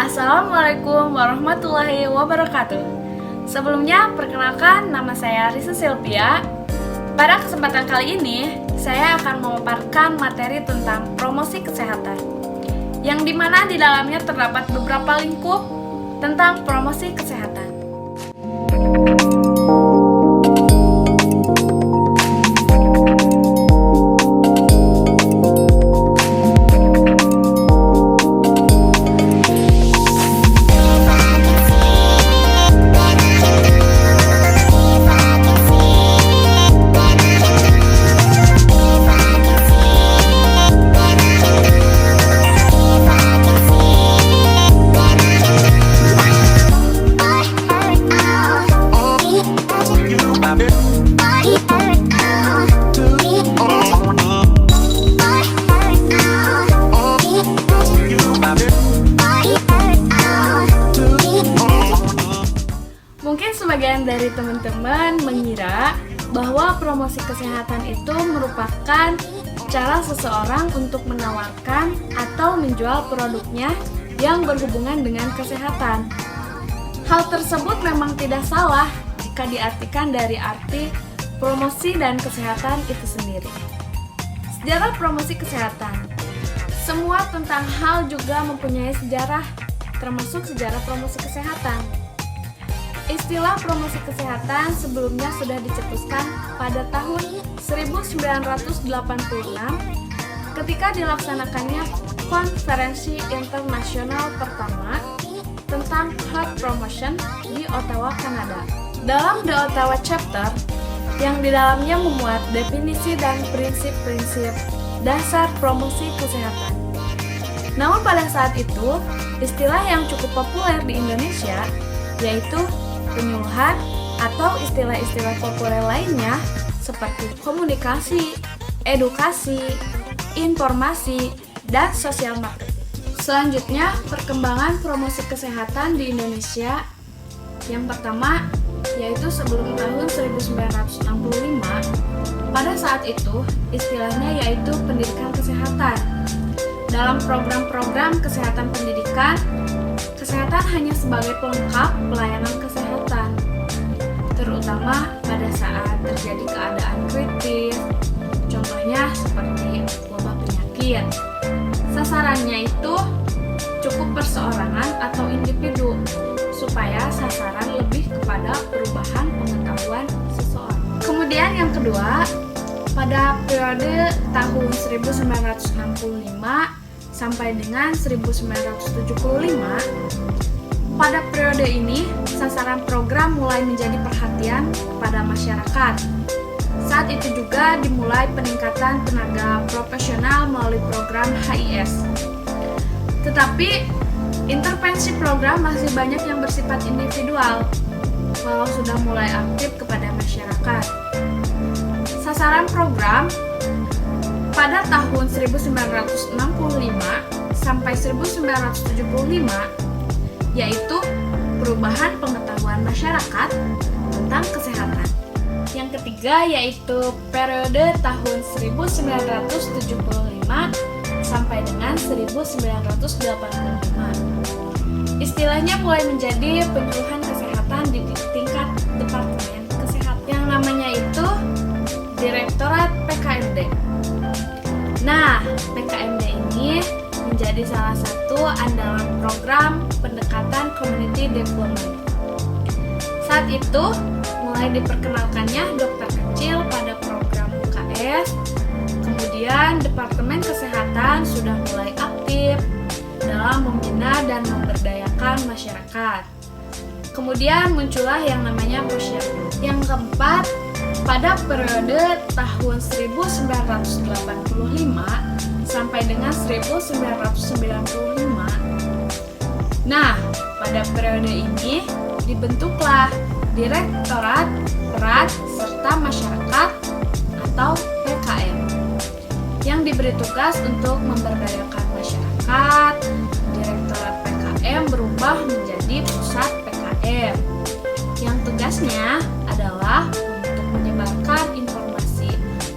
Assalamualaikum warahmatullahi wabarakatuh. Sebelumnya, perkenalkan nama saya Risa Silvia. Pada kesempatan kali ini, saya akan memaparkan materi tentang promosi kesehatan, yang dimana di dalamnya terdapat beberapa lingkup tentang promosi kesehatan. Mungkin sebagian dari teman-teman mengira bahwa promosi kesehatan itu merupakan cara seseorang untuk menawarkan atau menjual produknya yang berhubungan dengan kesehatan. Hal tersebut memang tidak salah jika diartikan dari arti promosi dan kesehatan itu sendiri. Sejarah promosi kesehatan. Semua tentang hal juga mempunyai sejarah, termasuk sejarah promosi kesehatan. Istilah promosi kesehatan sebelumnya sudah dicetuskan pada tahun 1986 ketika dilaksanakannya konferensi internasional pertama tentang health promotion di Ottawa, Kanada. Dalam The Ottawa Chapter, yang di dalamnya memuat definisi dan prinsip-prinsip dasar promosi kesehatan. Namun pada saat itu, istilah yang cukup populer di Indonesia yaitu penyuluhan atau istilah-istilah populer lainnya seperti komunikasi, edukasi, informasi, dan sosial marketing. Selanjutnya, perkembangan promosi kesehatan di Indonesia. Yang pertama, yaitu sebelum tahun 1965. Pada saat itu, istilahnya yaitu pendidikan kesehatan. Dalam program-program kesehatan pendidikan, kesehatan hanya sebagai pelengkap pelayanan kesehatan, terutama pada saat terjadi keadaan kritis, contohnya seperti wabah penyakit. Sasarannya itu cukup perseorangan atau individu, supaya sasaran lebih kepada perubahan pengetahuan seseorang. Kemudian yang kedua, pada periode tahun 1965 sampai dengan 1975, pada periode ini sasaran program mulai menjadi perhatian pada masyarakat. Saat itu juga dimulai peningkatan tenaga profesional melalui program HIS. Tetapi intervensi program masih banyak yang bersifat individual, walau sudah mulai aktif kepada masyarakat. Sasaran program pada tahun 1965 sampai 1975 yaitu perubahan pengetahuan masyarakat tentang kesehatan. Yang ketiga yaitu periode tahun 1975 sampai dengan 1985. Istilahnya mulai menjadi penyuluhan kesehatan di tingkat Departemen Kesehatan, yang namanya itu Direktorat PKMD. Nah, PKMD ini menjadi salah satu andalan program pendekatan community development. Saat itu, mulai diperkenalkannya dokter kecil pada program UKS, kemudian Departemen Kesehatan sudah mulai aktif dalam membina dan memberdayakan masyarakat. Kemudian muncullah yang namanya posyandu. Yang keempat, pada periode tahun 1985 sampai dengan 1995. Nah, pada periode ini dibentuklah Direktorat Peran serta Masyarakat atau PKM yang diberi tugas untuk memberdayakan masyarakat. Direktorat PKM berubah menjadi Pusat PKM yang tugasnya adalah untuk menyebarkan informasi,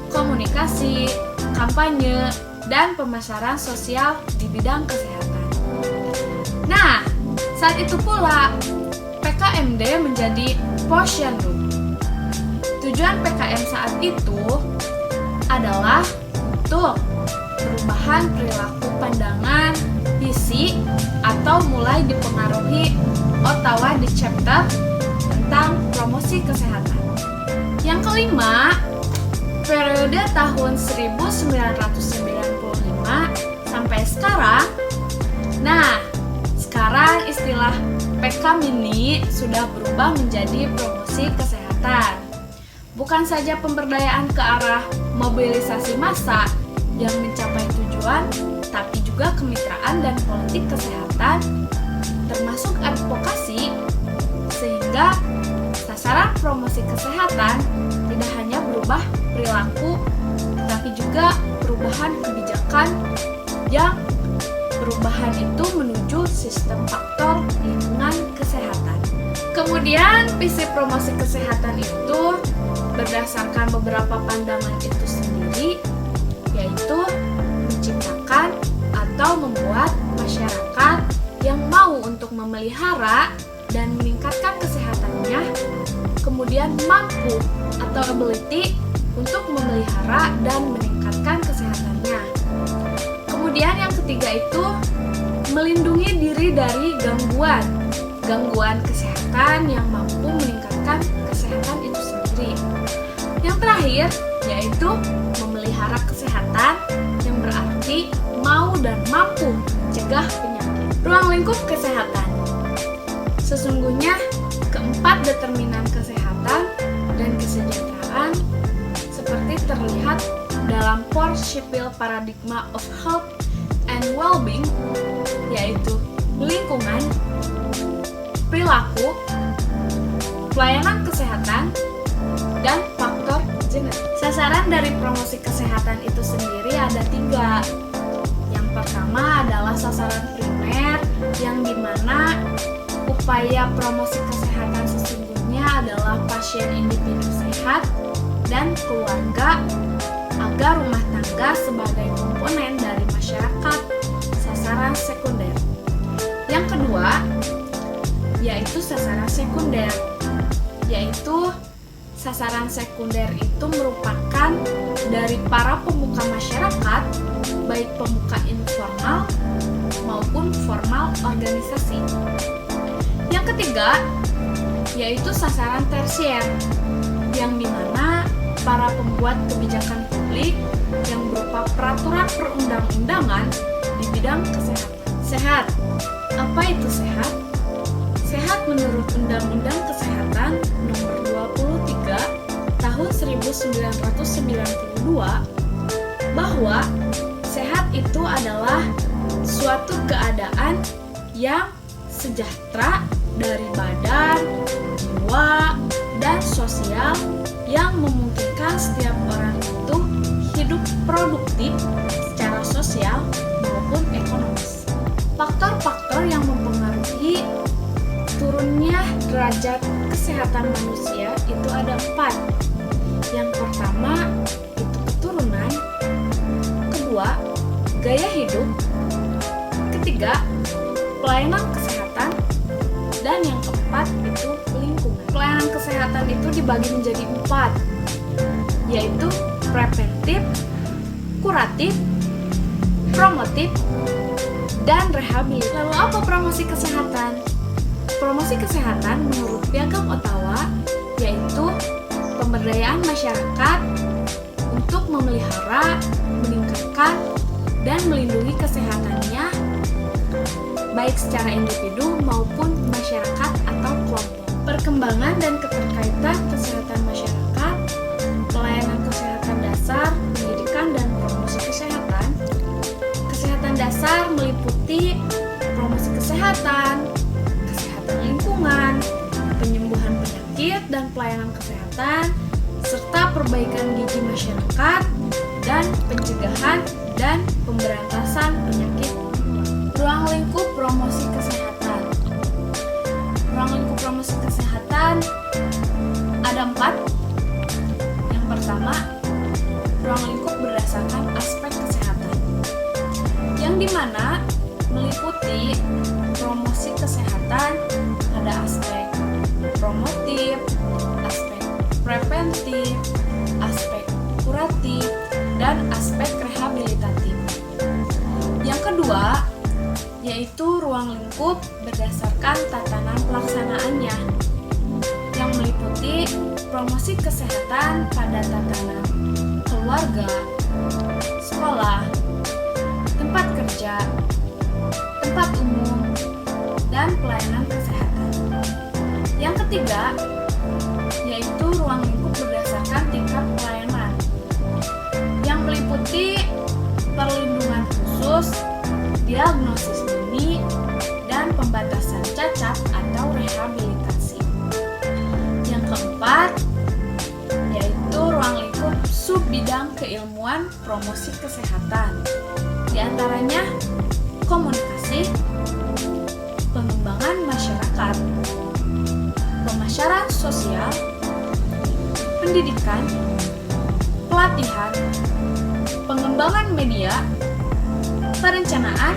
komunikasi, kampanye, dan pemasaran sosial di bidang kesehatan. Nah, Saat itu pula, PKMD menjadi Posyandu. Tujuan PKM saat itu adalah untuk perubahan perilaku pandangan, visi, atau mulai dipengaruhi Ottawa di chapter tentang promosi kesehatan. Yang kelima, periode tahun 1995 sampai sekarang. Nah, sekarang istilah PK Mini sudah berubah menjadi promosi kesehatan. Bukan saja pemberdayaan ke arah mobilisasi massa yang mencapai tujuan, tapi juga kemitraan dan politik kesehatan, termasuk advokasi, sehingga sasaran promosi kesehatan tidak hanya berubah perilaku, tetapi juga perubahan kebijakan yang perubahan itu menuju sistem faktor lingkungan kesehatan. Kemudian visi promosi kesehatan itu berdasarkan beberapa pandangan itu sendiri, yaitu menciptakan atau membuat masyarakat yang mau untuk memelihara dan meningkatkan kesehatannya, kemudian mampu atau ability untuk memelihara dan meningkatkan kesehatannya. Kemudian yang ketiga itu melindungi diri dari gangguan kesehatan yang mampu meningkatkan kesehatan itu sendiri. Yang terakhir yaitu memelihara kesehatan yang berarti mau dan mampu mencegah penyakit. Ruang lingkup kesehatan. Sesungguhnya keempat determinan kesehatan dan kesejahteraan seperti terlihat dalam 4 Sheffield Paradigma of Health and Well-being, yaitu lingkungan, perilaku, pelayanan kesehatan, dan faktor genetik. Sasaran dari promosi kesehatan itu sendiri ada 3. Yang pertama adalah sasaran primer, yang dimana upaya promosi kesehatan sesungguhnya adalah pasien individu sehat dan keluarga agar rumah tangga sebagai komponen dari masyarakat. Sasaran sekunder. Yang kedua yaitu sasaran sekunder, yaitu sasaran sekunder itu merupakan dari para pemuka masyarakat, baik pemuka informal maupun formal organisasi. Yang ketiga yaitu sasaran tersier, yang dimana para pembuat kebijakan publik yang berupa peraturan perundang-undangan di bidang kesehatan. Sehat. Apa itu sehat? Sehat menurut Undang-Undang Kesehatan Nomor 23 Tahun 1992 bahwa sehat itu adalah suatu keadaan yang sejahtera dari badan, jiwa, dan sosial yang memungkinkan setiap orang itu hidup produktif secara sosial maupun ekonomis. Faktor-faktor yang mempengaruhi turunnya derajat kesehatan manusia itu ada 4. Yang pertama itu keturunan, kedua gaya hidup, ketiga pelayanan kesehatan, dan yang keempat itu lingkungan. Pelayanan kesehatan itu dibagi menjadi 4, yaitu preventif, kuratif, promotif, dan rehabilitatif. Lalu apa promosi kesehatan? Promosi kesehatan menurut Piagam Ottawa yaitu pemberdayaan masyarakat untuk memelihara, meningkatkan, dan melindungi kesehatannya baik secara individu maupun masyarakat atau kelompok. Perkembangan dan keterkaitan kesehatan masyarakat, pelayanan kesehatan dasar, pendidikan, dan promosi kesehatan. Kesehatan dasar meliputi promosi kesehatan, kesehatan lingkungan, penyembuhan penyakit dan pelayanan kesehatan, serta perbaikan gizi masyarakat, dan pencegahan dan pemberantasan penyakit. Ruang lingkup promosi kesehatan. Ruang lingkup promosi kesehatan ada 4. Yang pertama, ruang lingkup berdasarkan aspek kesehatan, yang dimana meliputi promosi kesehatan yaitu ruang lingkup berdasarkan tatanan pelaksanaannya, yang meliputi promosi kesehatan pada tatanan keluarga, sekolah, tempat kerja, tempat umum, dan pelayanan kesehatan. Yang ketiga, yaitu ruang lingkup berdasarkan tingkat pelayanan, yang meliputi perlindungan khusus, diagnosis dini, dan pembatasan cacat atau rehabilitasi. Yang keempat, yaitu ruang lingkup subbidang keilmuan promosi kesehatan. Di antaranya komunikasi, pengembangan masyarakat, pemasaran sosial, pendidikan, pelatihan, pengembangan media, perencanaan,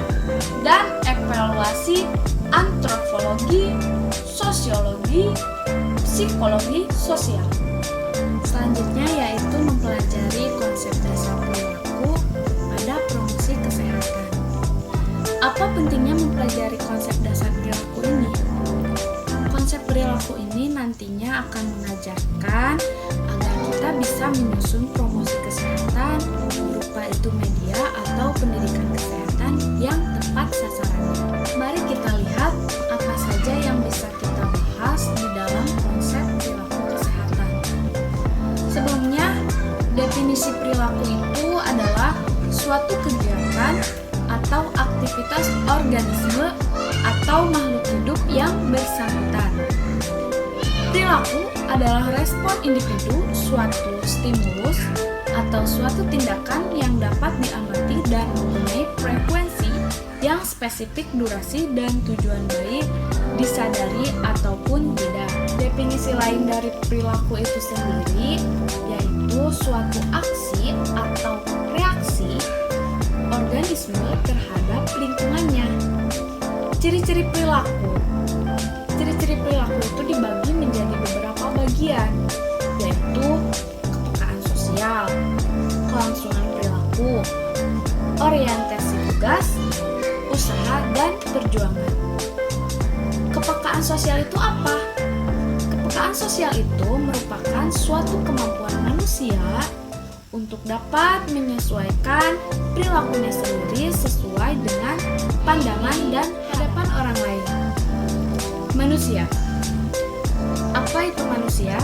dan evaluasi antropologi, sosiologi, psikologi sosial. Selanjutnya yaitu mempelajari konsep dasar perilaku pada promosi kesehatan. Apa pentingnya mempelajari konsep dasar perilaku ini? Konsep perilaku ini nantinya akan mengajarkan agar kita bisa menyusun promosi kesehatan berupa itu media atau pendidikan kesehatan yang tepat sasarannya. Mari kita lihat apa saja yang bisa kita bahas di dalam konsep perilaku kesehatan. Sebelumnya, definisi perilaku itu adalah suatu kegiatan atau aktivitas organisme atau makhluk hidup yang bersangkutan. Perilaku adalah respon individu suatu stimulus atau suatu tindakan yang dapat diamati dan mempunyai frekuensi yang spesifik, durasi, dan tujuan baik disadari ataupun tidak. Definisi lain dari perilaku itu sendiri yaitu suatu aksi atau reaksi organisme terhadap lingkungannya. Ciri-ciri perilaku itu dibagi menjadi beberapa bagian, yaitu kepekaan sosial, kelangsungan perilaku, orientasi tugas, usaha, dan perjuangan. Kepekaan sosial itu apa? Kepekaan sosial itu merupakan suatu kemampuan manusia untuk dapat menyesuaikan perilakunya sendiri sesuai dengan pandangan dan hadapan orang lain. Manusia. Apa itu manusia?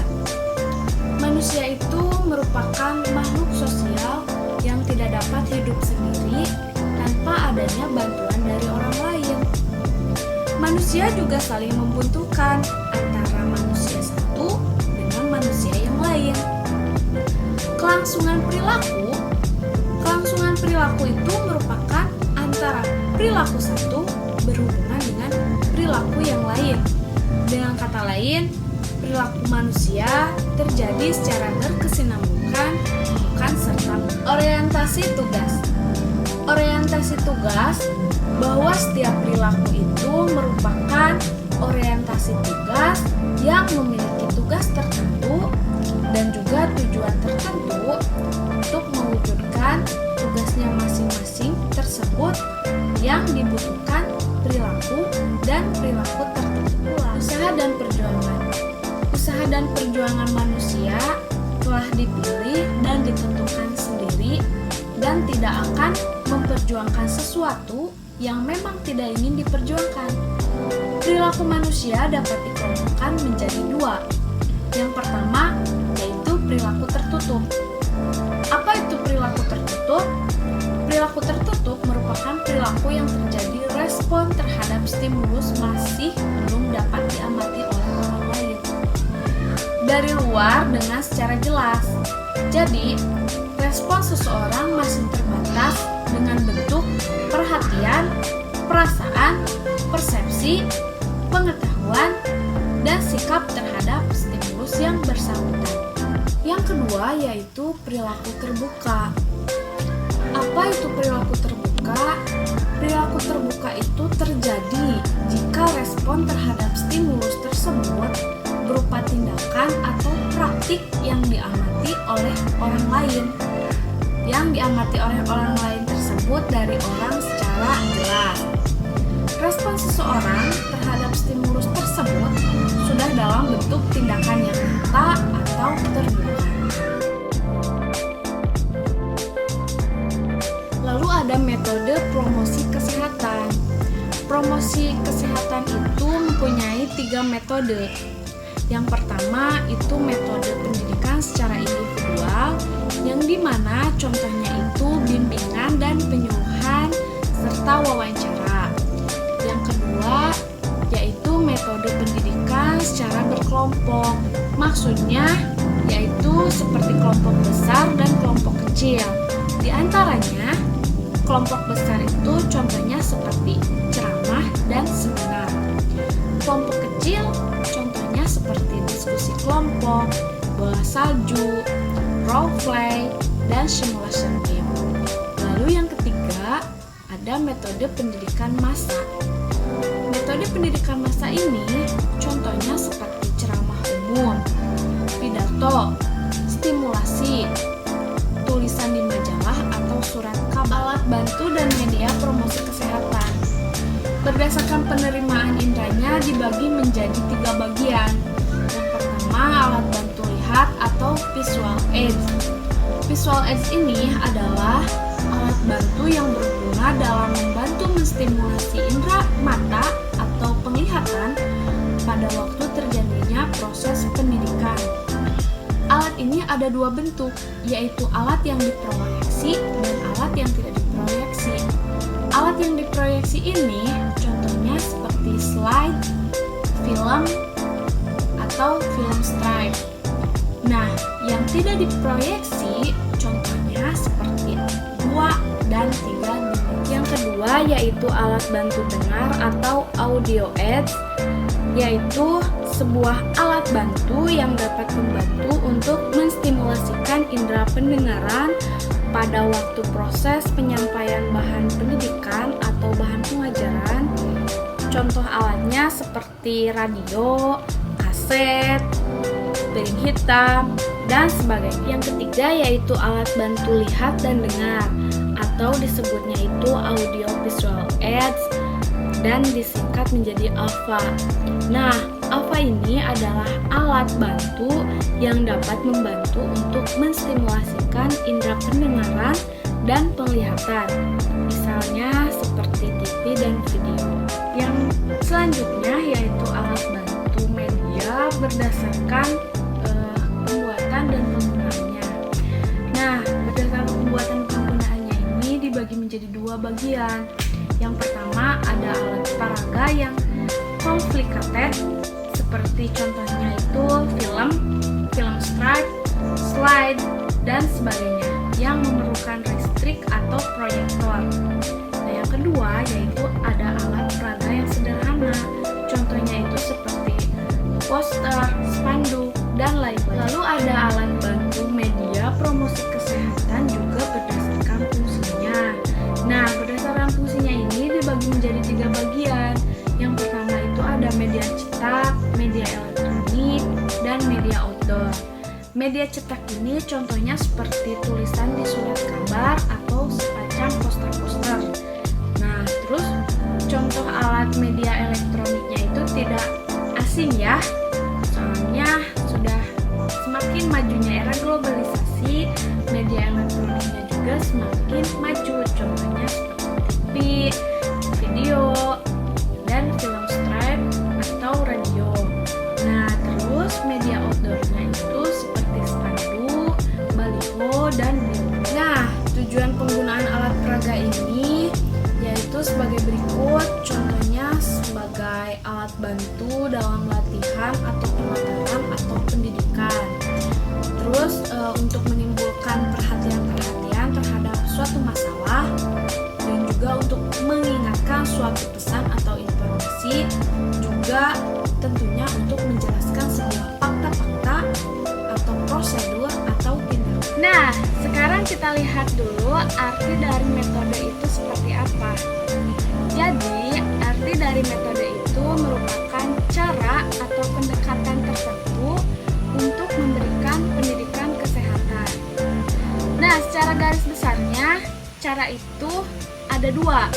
Manusia itu merupakan makhluk sosial yang tidak dapat hidup sendiri tanpa adanya bantuan dari orang lain. Manusia juga saling membutuhkan antara manusia satu dengan manusia yang lain. Kelangsungan perilaku itu merupakan antara perilaku satu berhubungan dengan perilaku yang lain. Dengan kata lain, perilaku manusia terjadi secara berkesinambungan, bukan serta. Orientasi tugas bahwa setiap perilaku itu merupakan orientasi tugas yang memiliki tugas tertentu dan juga tujuan tertentu untuk mewujudkan tugasnya masing-masing tersebut yang dibutuhkan perilaku dan perilaku tertentu. Usaha dan perjuangan manusia telah dipilih dan ditentukan sendiri dan tidak akan memperjuangkan sesuatu yang memang tidak ingin diperjuangkan. Perilaku manusia dapat dikelompokkan menjadi dua. Yang pertama yaitu perilaku tertutup. Apa itu perilaku tertutup? Perilaku tertutup merupakan perilaku yang terjadi respon terhadap stimulus masih belum dapat diamati oleh orang lain dari luar dengan secara jelas. Jadi, respon seseorang masih terbatas dengan bentuk perhatian, perasaan, persepsi, pengetahuan, dan sikap terhadap stimulus yang bersangkutan. Yang kedua yaitu perilaku terbuka. Apa itu perilaku terbuka? Perilaku terbuka itu terjadi jika respon terhadap stimulus tersebut berupa tindakan atau praktik yang diamati oleh orang lain. Yang diamati oleh orang lain tersebut dari orang secara jelas. promosi kesehatan itu mempunyai 3 metode. Yang pertama itu metode pendidikan secara individual, yang dimana contohnya itu bimbingan dan penyuluhan serta wawancara. Yang kedua yaitu metode pendidikan secara berkelompok. Maksudnya yaitu seperti kelompok besar dan kelompok kecil. Di antaranya kelompok besar itu contohnya seperti ceramah dan seminar. Kelompok kecil contohnya seperti diskusi kelompok, bola salju, role play, dan simulation game. Lalu yang ketiga ada metode pendidikan massa. Metode pendidikan massa ini contohnya seperti ceramah umum, pidato, stimulasi, tulisan di majalah atau surat kabar, alat bantu dan media promosi kesehatan. Berdasarkan penerimaan indranya dibagi menjadi 3 bagian. Yang pertama alat bantu lihat atau visual aids. Visual aids ini adalah alat bantu yang berguna dalam membantu menstimulasi indera mata atau penglihatan pada waktu terjadinya proses pendidikan. Alat ini ada 2 bentuk, yaitu alat yang diproyeksi dan alat yang tidak diproyeksi. Alat yang diproyeksi ini contohnya seperti slide, film, atau film stripe. Nah, yang tidak diproyeksi contohnya seperti 2 dan 3 dimensi. Yang kedua yaitu alat bantu dengar atau audio aids, yaitu sebuah alat bantu yang dapat membantu untuk menstimulasikan indera pendengaran pada waktu proses penyampaian bahan pendidikan atau bahan pengajaran. Contoh alatnya seperti radio, kaset, piring hitam, dan sebagainya. Yang ketiga yaitu alat bantu lihat dan dengar atau disebutnya itu audio visual aids dan disingkat menjadi AVA. Nah, AVA ini adalah alat bantu yang dapat membantu untuk menstimulasikan indera pendengaran dan penglihatan, misalnya seperti TV dan video. Yang selanjutnya yaitu alat bantu media berdasarkan pembuatan dan penggunaannya. Nah, berdasarkan pembuatan penggunaannya ini dibagi menjadi 2 bagian. Yang pertama ada alat peraga yang complicated, seperti contohnya itu film, film stripe, slide, dan sebagainya yang memerlukan listrik atau proyektor. Nah, yang kedua yaitu ada alat peraga yang sederhana, contohnya itu seperti poster, spanduk, dan lain-lain. Lalu ada alat bantu media promosi kesehatan juga berdasarkan fungsinya. Nah, berdasarkan fungsinya ini dibagi menjadi 3 bagian. Yang pertama itu ada media cetak, media elektronik, dan media outdoor. Media cetak ini contohnya seperti tulisan di surat kabar atau semacam poster-poster. Nah, terus contoh alat media elektroniknya itu tidak asing ya, soalnya sudah semakin majunya era globalisasi, media elektroniknya juga semakin maju, contohnya seperti TV, video, dan film stripe atau radio. Nah, terus media outdoornya itu seperti spanduk, baliho, dan billboard. Nah, tujuan penggunaan alat peraga ini yaitu sebagai berikut, contohnya sebagai alat bantu dalam latihan atau pemataran atau pendidikan. Terus untuk menimbulkan perhatian-perhatian terhadap suatu masalah, dan juga untuk mengingatkan suatu pesan atau informasi, juga tentunya untuk menjelaskan sebuah fakta-fakta atau prosedur atau tindakan. Nah, sekarang kita lihat dulu arti dari metode itu seperti apa. Jadi, arti dari metode itu merupakan cara atau pendekatan tertentu untuk memberikan pendidikan kesehatan. Nah, secara garis besarnya, cara itu ada 2.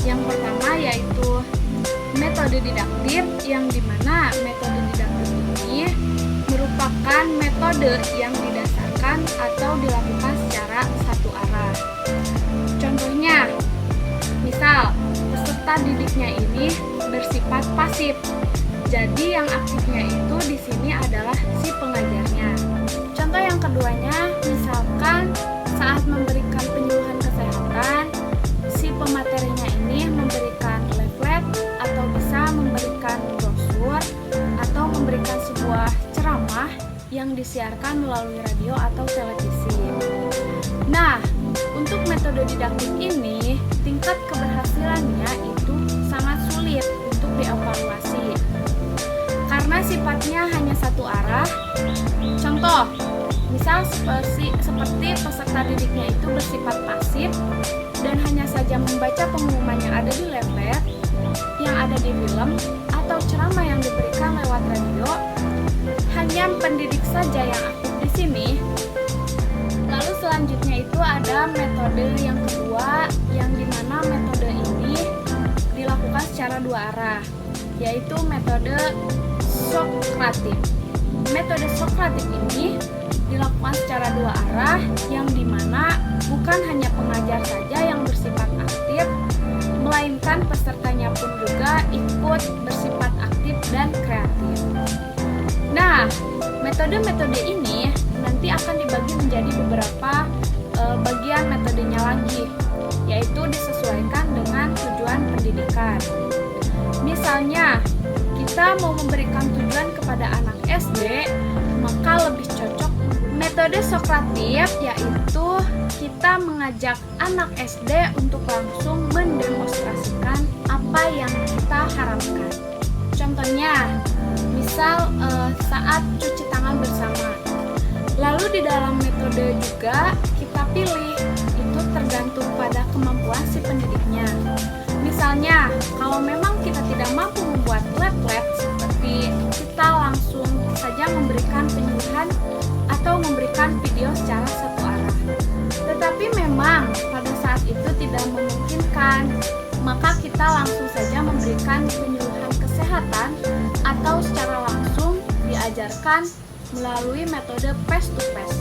Yang pertama yaitu metode didaktif, yang dimana metode didaktif ini merupakan metode yang didasarkan atau dilakukan secara satu arah. Contohnya, misal peserta peserta didiknya ini bersifat pasif. Jadi yang aktifnya itu di sini adalah si pengajarnya. Contoh yang keduanya, misalkan saat memberikan penyuluhan kesehatan, si pematerinya ini memberikan leaflet atau bisa memberikan brosur atau memberikan sebuah ceramah yang disiarkan melalui radio atau televisi. Nah, untuk metode didaktik ini, tingkat keberhasilannya itu sangat sulit untuk dievaluasi karena sifatnya hanya satu arah. Contoh, misal seperti peserta didiknya itu bersifat pasif dan hanya saja membaca pengumuman yang ada di leaflet, yang ada di film, atau ceramah yang diberikan lewat radio. Hanya pendidik saja yang aktif di sini. Lalu selanjutnya itu ada metode yang kedua, yang dimana metode ini dilakukan secara dua arah, yaitu metode Sokratif. Metode Sokratif ini dilakukan secara dua arah, yang dimana bukan hanya pengajar saja yang bersifat aktif, melainkan pesertanya pun juga ikut bersifat aktif dan kreatif. Nah, metode-metode ini nanti akan dibagi menjadi beberapa bagian metodenya lagi, yaitu disesuaikan dengan tujuan pendidikan. Misalnya, kita mau memberikan tujuan kepada anak SD, maka lebih cocok metode Sokratif, yaitu kita mengajak anak SD untuk langsung mendemonstrasikan apa yang kita harapkan. Contohnya, misal saat cuci tangan bersama. Lalu di dalam metode juga kita pilih, itu tergantung pada kemampuan si pendidiknya. Misalnya, kalau memang kita tidak mampu membuat lab-lab, seperti kita langsung saja memberikan penyuluhan atau memberikan video secara satu arah. Tetapi memang pada saat itu tidak memungkinkan, maka kita langsung saja memberikan penyuluhan kesehatan atau secara langsung diajarkan melalui metode face to face.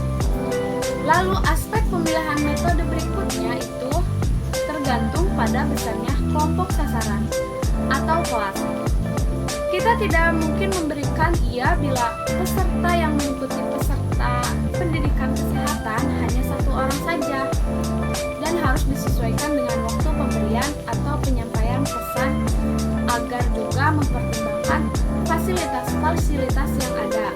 Lalu aspek pemilihan metode berikutnya itu tergantung pada besarnya kelompok sasaran atau kelas. Kita tidak mungkin memberikan bila peserta yang mengikuti peserta pendidikan kesehatan hanya satu orang saja, dan harus disesuaikan dengan waktu pemberian atau penyampaian pesan agar juga mempertimbangkan fasilitas-fasilitas yang ada.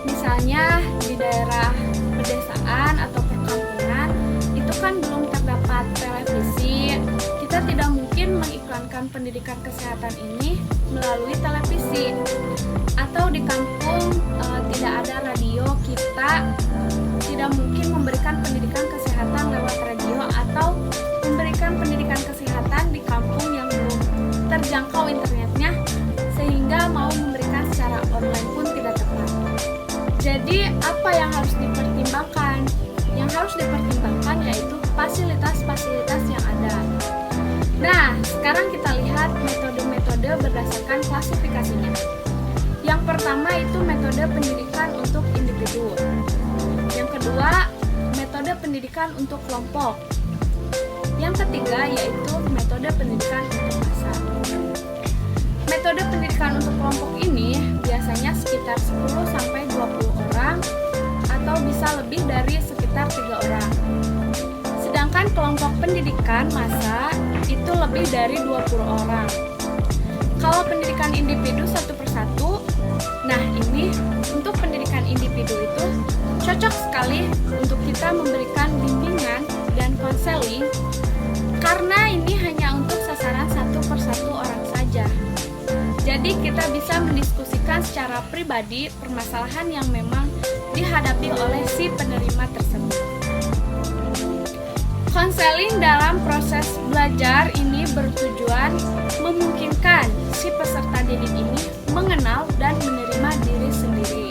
Misalnya di daerah pedesaan atau perkampungan itu kan belum terdapat televisi. Kita tidak mungkin mengiklankan pendidikan kesehatan ini melalui televisi. Atau di kampung tidak ada radio, kita tidak mungkin memberikan pendidikan kesehatan lewat radio atau memberikan pendidikan kesehatan di kampung yang belum terjangkau internetnya, sehingga mau memberikan secara online pun tidak tepat. Jadi apa yang harus dipertimbangkan? Yang harus dipertimbangkan yaitu fasilitas-fasilitas yang ada. Nah, sekarang kita lihat metode-metode berdasarkan klasifikasinya. Yang pertama itu metode pendidikan untuk individu. Yang kedua, metode pendidikan untuk kelompok. Yang ketiga yaitu metode pendidikan untuk massa. Metode pendidikan untuk kelompok ini biasanya sekitar 10-20 orang atau bisa lebih dari sekitar 3 orang. Sedangkan kelompok pendidikan massa itu lebih dari 20 orang. Kalau pendidikan individu satu persatu, nah ini untuk pendidikan individu itu cocok sekali untuk kita memberikan bimbingan dan konseling, karena ini hanya untuk sasaran satu persatu orang saja. Jadi kita bisa mendiskusikan secara pribadi permasalahan yang memang dihadapi oleh si penerima tersebut. Konseling dalam proses belajar ini bertujuan memungkinkan si peserta didik ini mengenal dan menerima diri sendiri.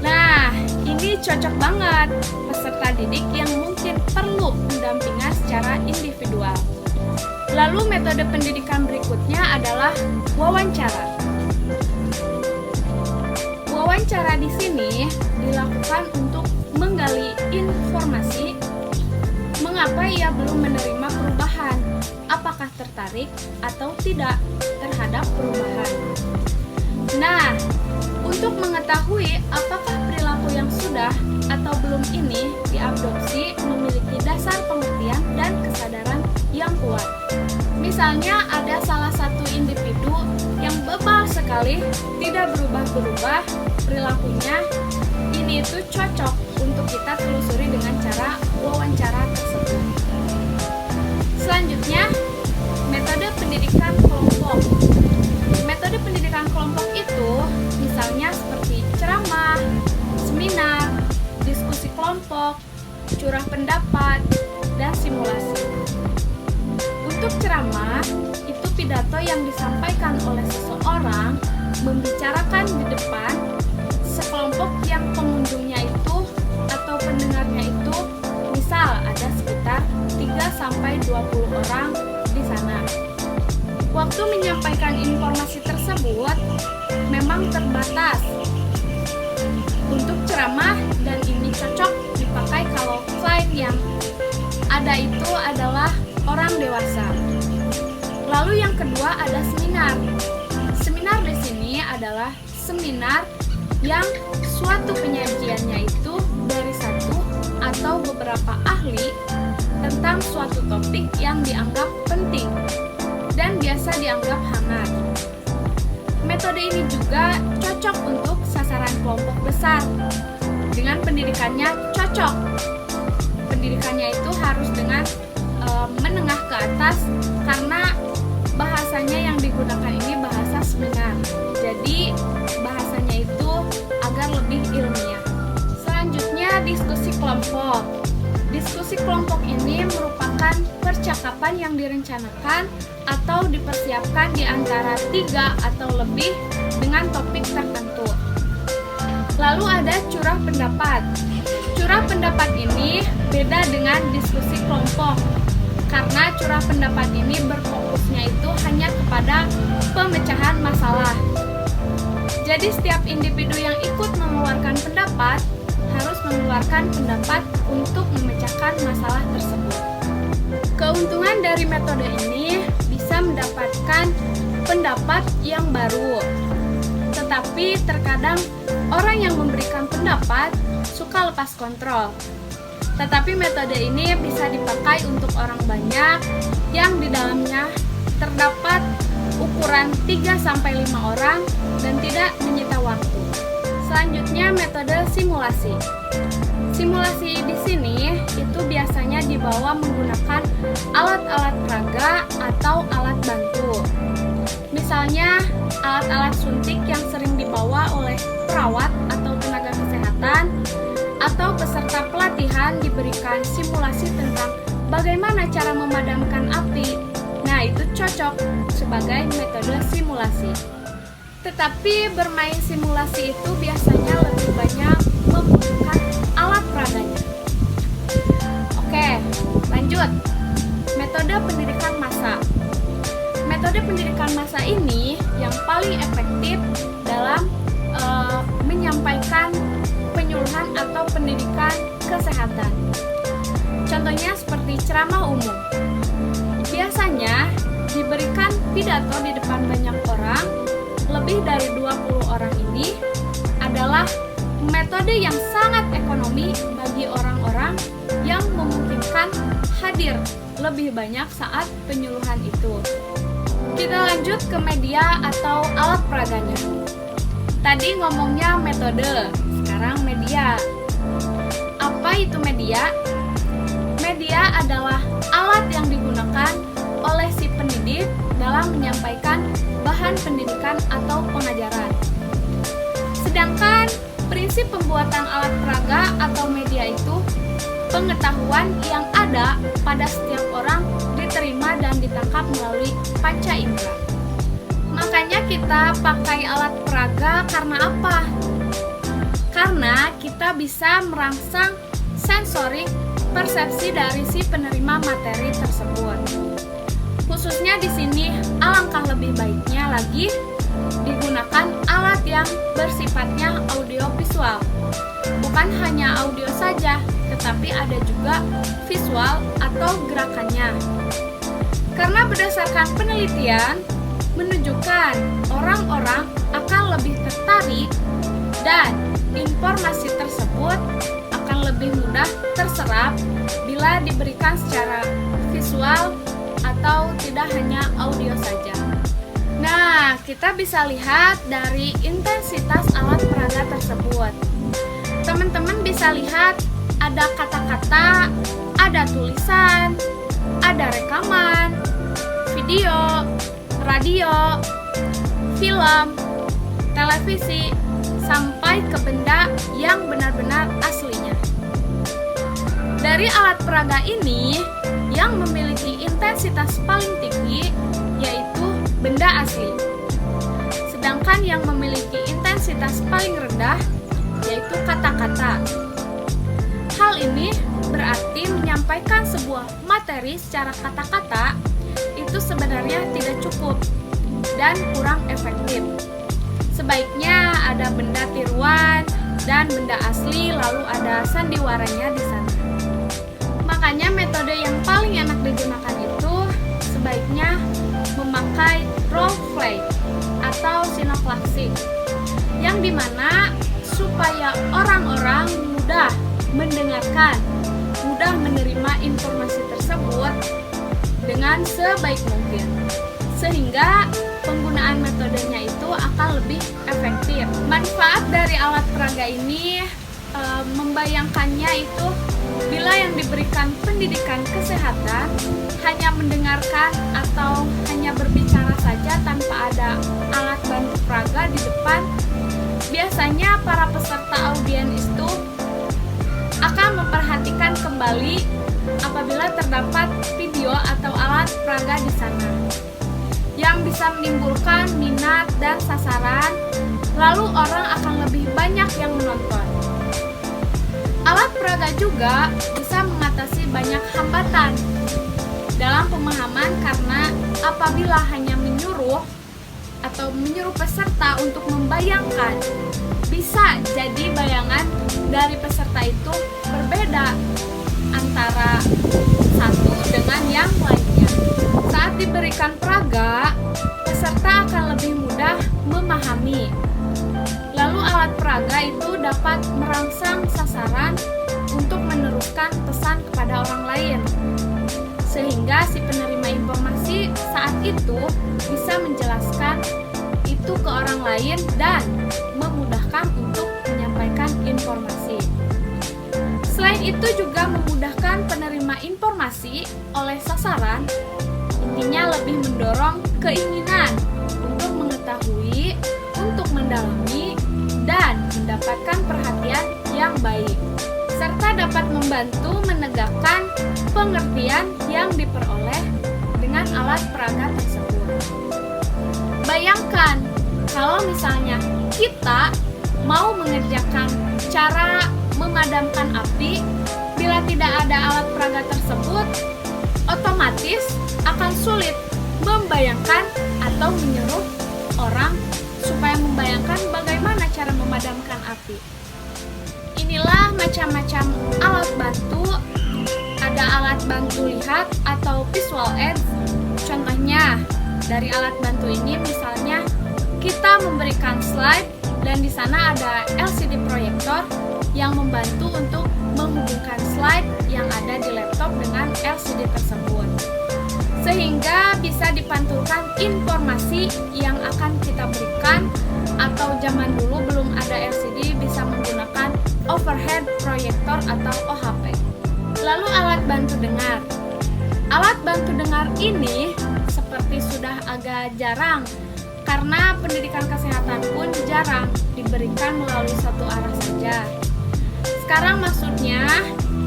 Nah, ini cocok banget peserta didik yang mungkin perlu pendampingan secara individual. Lalu metode pendidikan berikutnya adalah wawancara. Wawancara di sini dilakukan untuk menggali informasi, mengapa ia belum menerima perubahan? Apakah tertarik atau tidak terhadap perubahan? Nah, untuk mengetahui apakah perilaku yang sudah atau belum ini diadopsi memiliki dasar pengertian dan kesadaran yang kuat. Misalnya ada salah satu individu yang bebal sekali, tidak berubah-berubah perilakunya, ini itu cocok untuk kita telusuri dengan cara wawancara tersebut. Selanjutnya, metode pendidikan kelompok. Metode pendidikan kelompok itu misalnya seperti ceramah, seminar, diskusi kelompok, curah pendapat, dan simulasi. Untuk ceramah, itu pidato yang disampaikan oleh seseorang membicarakan di depan sekelompok yang pengunjungnya itu atau pendengarnya itu misal ada sekitar 3-20 orang di sana. Waktu menyampaikan informasi tersebut memang terbatas untuk ceramah dan ini cocok dipakai kalau klien yang ada itu adalah orang dewasa. Lalu yang kedua ada seminar. Seminar di sini adalah seminar yang suatu penyajiannya itu dari satu atau beberapa ahli tentang suatu topik yang dianggap penting dan biasa dianggap hangat. Metode ini juga cocok untuk sasaran kelompok besar. Dengan pendidikannya cocok. Pendidikannya itu harus dengan menengah ke atas karena bahasanya yang digunakan ini bahasa seminar. Jadi bahasanya itu agar lebih ilmiah. Selanjutnya diskusi kelompok. Diskusi kelompok ini merupakan percakapan yang direncanakan atau dipersiapkan di antara 3 atau lebih dengan topik tertentu. Lalu ada curah pendapat. Curah pendapat ini beda dengan diskusi kelompok karena curah pendapat ini berfokusnya itu hanya kepada pemecahan masalah. Jadi setiap individu yang ikut mengeluarkan pendapat harus mengeluarkan pendapat untuk memecahkan masalah tersebut. Keuntungan dari metode ini bisa mendapatkan pendapat yang baru. Tetapi terkadang orang yang memberikan pendapat suka lepas kontrol. Tetapi metode ini bisa dipakai untuk orang banyak yang di dalamnya terdapat ukuran 3-5 orang dan tidak menyita waktu. Selanjutnya metode simulasi. Simulasi di sini itu biasanya dibawa menggunakan alat-alat peraga atau alat bantu. Misalnya alat-alat suntik yang sering dibawa oleh perawat atau tenaga kesehatan atau peserta pelatihan diberikan simulasi tentang bagaimana cara memadamkan api. Nah, itu cocok sebagai metode simulasi. Tetapi bermain simulasi itu biasanya lebih banyak membutuhkan alat peraganya. Oke, lanjut. Metode pendidikan massa. Metode pendidikan massa ini yang paling efektif dalam menyampaikan penyuluhan atau pendidikan kesehatan. Contohnya seperti ceramah umum. Biasanya diberikan pidato di depan banyak orang, lebih dari 20 orang ini adalah metode yang sangat ekonomi bagi orang-orang yang memungkinkan hadir lebih banyak saat penyuluhan itu. Kita lanjut ke media atau alat peraganya. Tadi ngomongnya metode, sekarang media. Apa itu media? Media adalah alat yang digunakan oleh si pendidik dalam menyampaikan bahan pendidikan atau pengajaran. Sedangkan prinsip pembuatan alat peraga atau media itu pengetahuan yang ada pada setiap orang diterima dan ditangkap melalui panca indera. Makanya kita pakai alat peraga karena apa? Karena kita bisa merangsang sensorik persepsi dari si penerima materi tersebut. Khususnya di sini alangkah lebih baiknya lagi digunakan alat yang bersifatnya audiovisual. Bukan hanya audio saja, tetapi ada juga visual atau gerakannya. Karena berdasarkan penelitian menunjukkan orang-orang akan lebih tertarik dan informasi tersebut akan lebih mudah terserap bila diberikan secara visual atau tidak hanya audio saja. Nah, kita bisa lihat dari intensitas alat peraga tersebut. Teman-teman bisa lihat ada kata-kata, ada tulisan, ada rekaman, video, radio, film, televisi, sampai ke benda yang benar-benar aslinya. Dari alat peraga ini, yang memiliki intensitas paling tinggi yaitu benda asli. Sedangkan yang memiliki intensitas paling rendah yaitu kata-kata. Hal ini berarti menyampaikan sebuah materi secara kata-kata itu sebenarnya tidak cukup dan kurang efektif. Sebaiknya ada benda tiruan dan benda asli, lalu ada sandiwaranya di sana. Makanya metode yang paling enak digunakan itu sebaiknya memakai role play atau sinoklaksik, yang dimana supaya orang-orang mudah mendengarkan, mudah menerima informasi tersebut dengan sebaik mungkin, sehingga penggunaan metodenya itu akan lebih efektif. Manfaat dari alat peraga ini membayangkannya itu bila yang diberikan pendidikan kesehatan hanya mendengarkan atau hanya berbicara saja tanpa ada alat bantu peraga di depan, biasanya para peserta audiens itu akan memperhatikan kembali apabila terdapat video atau alat peraga di sana yang bisa menimbulkan minat dan sasaran, lalu orang akan lebih banyak yang menonton. Alat peraga juga bisa mengatasi banyak hambatan dalam pemahaman, karena apabila hanya menyuruh atau menyuruh peserta untuk membayangkan, bisa jadi bayangan dari peserta itu berbeda antara satu dengan yang lainnya. Saat diberikan peraga, peserta akan lebih mudah memahami. Lalu alat peraga itu dapat merangsang sasaran untuk meneruskan pesan kepada orang lain, sehingga si penerima informasi saat itu bisa menjelaskan itu ke orang lain dan memudahkan untuk menyampaikan informasi. Selain itu juga memudahkan penerima informasi oleh sasaran, intinya lebih mendorong keinginan untuk mengetahui, untuk mendalami, dan mendapatkan perhatian yang baik, serta dapat membantu menegakkan pengertian yang diperoleh dengan alat peraga tersebut. Bayangkan kalau misalnya kita mau mengerjakan cara memadamkan api, bila tidak ada alat peraga tersebut, otomatis akan sulit membayangkan atau menyuruh orang supaya membayangkan bagaimana cara memadamkan api. Inilah macam-macam alat bantu. Ada alat bantu lihat atau visual aids. Contohnya dari alat bantu ini, misalnya kita memberikan slide dan di sana ada LCD proyektor yang membantu untuk menghubungkan slide yang ada di laptop dengan LCD tersebut, sehingga bisa dipantulkan informasi yang akan kita berikan. Atau zaman dulu belum ada LCD, bisa menggunakan overhead proyektor atau OHP. Lalu alat bantu dengar. Alat bantu dengar ini seperti sudah agak jarang, karena pendidikan kesehatan pun jarang diberikan melalui satu arah saja. Sekarang maksudnya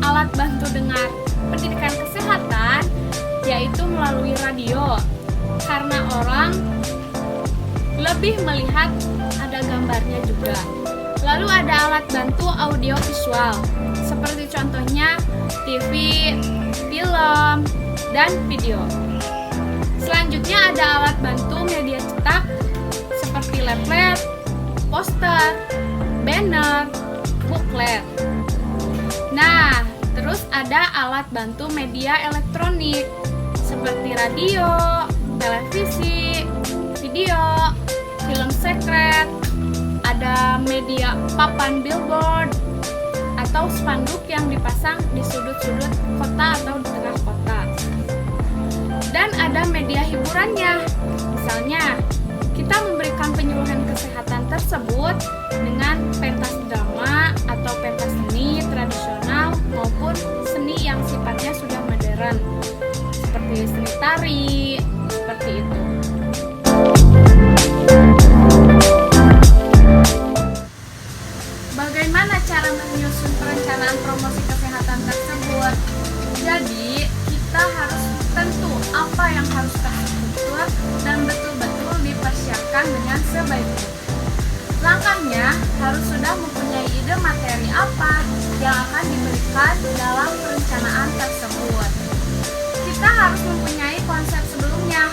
alat bantu dengar pendidikan kesehatan yaitu melalui radio, karena orang lebih melihat ada gambarnya juga. Lalu ada alat bantu audio visual, seperti contohnya TV, film, dan video. Selanjutnya ada alat bantu media cetak seperti leaflet, poster, banner, booklet. Nah, ada alat bantu media elektronik seperti radio, televisi, video, film sekret, ada media papan billboard atau spanduk yang dipasang di sudut-sudut kota atau di tengah kota. Dan ada media hiburannya. Misalnya, kita memberikan penyuluhan kesehatan tersebut dengan pentas drama atau pentas seni tradisional maupun seni yang sifatnya sudah modern, seperti seni tari, seperti itu. Bagaimana cara menyusun perencanaan promosi kesehatan tersebut? Jadi, kita harus tentu apa yang harus terstruktur dan betul-betul dipersiapkan dengan sebaik mungkin. Langkahnya harus sudah mempunyai ide materi apa yang akan diberikan dalam perencanaan tersebut. Kita harus mempunyai konsep sebelumnya,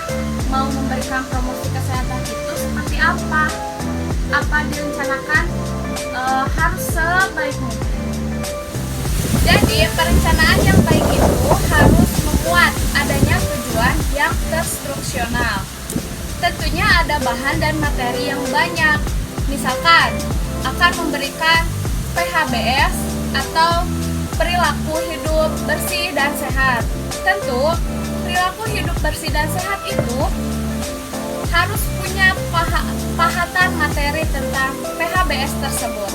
mau memberikan promosi kesehatan itu seperti apa direncanakan harus sebaik mungkin. Jadi perencanaan yang baik itu harus memuat adanya tujuan yang terstruksional. Tentunya ada bahan dan materi yang banyak. Misalkan akan memberikan PHBS atau perilaku hidup bersih dan sehat. Tentu perilaku hidup bersih dan sehat itu harus punya pahatan materi tentang PHBS tersebut.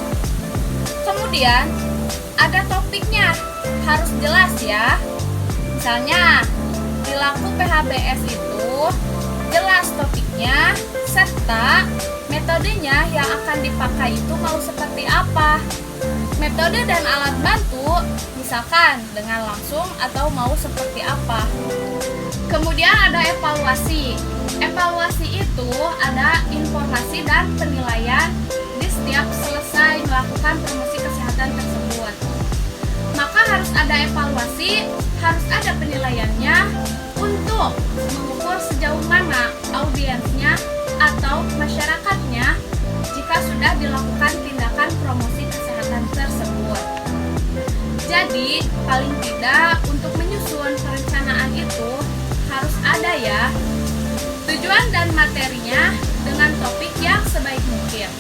Kemudian ada topiknya, harus jelas ya. Misalnya perilaku PHBS itu jelas topiknya serta metodenya yang akan dipakai itu mau seperti apa. Metode dan alat bantu misalkan dengan langsung atau mau seperti apa. Kemudian ada evaluasi. Evaluasi itu ada informasi dan penilaian di setiap selesai melakukan promosi kesehatan tersebut. Maka harus ada evaluasi, harus ada penilaiannya untuk mengukur sejauh mana audiensnya atau masyarakatnya jika sudah dilakukan tindakan promosi kesehatan tersebut. Jadi, paling tidak untuk menyusun perencanaan itu harus ada ya tujuan dan materinya dengan topik yang sebaik mungkin.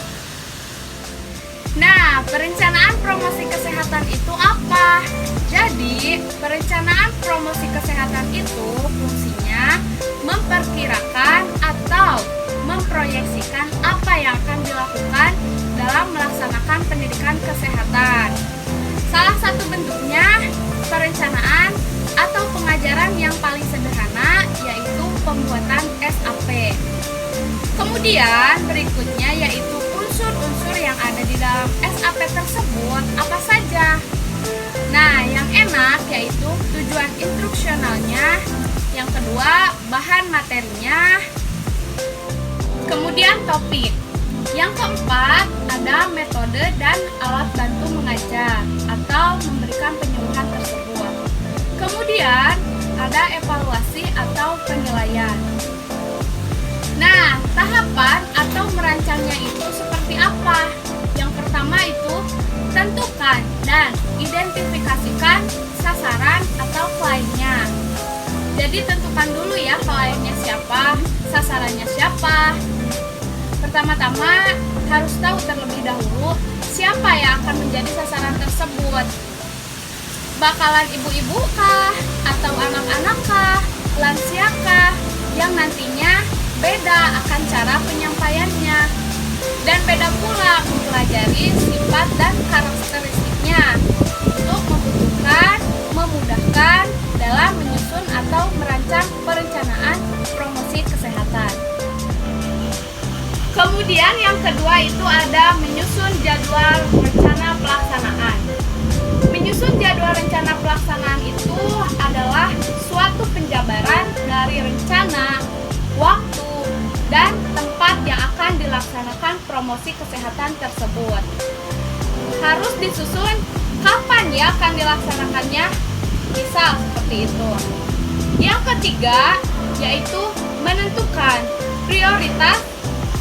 Nah, perencanaan promosi kesehatan itu apa? Jadi, perencanaan promosi kesehatan itu fungsinya memperkirakan atau memproyeksikan apa yang akan dilakukan dalam melaksanakan pendidikan kesehatan. Salah satu bentuknya perencanaan atau pengajaran yang paling sederhana yaitu pembuatan SAP. Kemudian berikutnya yaitu unsur-unsur yang ada di dalam SAP tersebut apa saja. Nah, yang enak yaitu tujuan instruksionalnya, yang kedua bahan materinya, kemudian topik. Yang keempat ada metode dan alat bantu mengajar atau memberikan penyuluhan tersebut. Kemudian ada evaluasi atau penilaian. Nah, tahapan atau merancangnya itu seperti apa? Yang pertama itu tentukan dan identifikasikan sasaran atau kliennya. Jadi tentukan dulu ya kliennya siapa, sasarannya siapa. Pertama-tama harus tahu terlebih dahulu siapa yang akan menjadi sasaran tersebut. Bakalan ibu-ibu kah? Atau anak-anak kah? Lansia kah? Yang nantinya beda akan cara penyampaiannya. Dan beda pula mempelajari sifat dan karakteristiknya untuk memudahkan dalam menyusun atau merancang perencanaan promosi kesehatan. Kemudian yang kedua itu ada menyusun jadwal rencana pelaksanaan. Menyusun jadwal rencana pelaksanaan itu adalah suatu penjabaran dari rencana, waktu, dan tempat yang akan dilaksanakan promosi kesehatan tersebut. Harus disusun kapan ya akan dilaksanakannya, misal seperti itu. Yang ketiga yaitu menentukan prioritas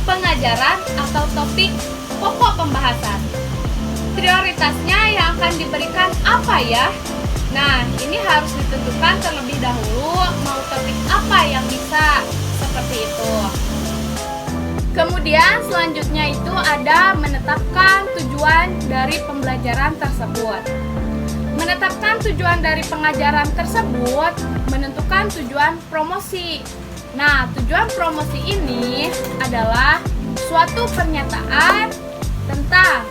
pengajaran atau topik pokok pembahasan. Prioritasnya yang akan diberikan apa ya? Nah, ini harus ditentukan terlebih dahulu mau topik apa yang bisa seperti itu. Kemudian selanjutnya itu ada menetapkan tujuan dari pembelajaran tersebut. Menetapkan tujuan dari pengajaran tersebut menentukan tujuan promosi. Nah, tujuan promosi ini adalah suatu pernyataan tentang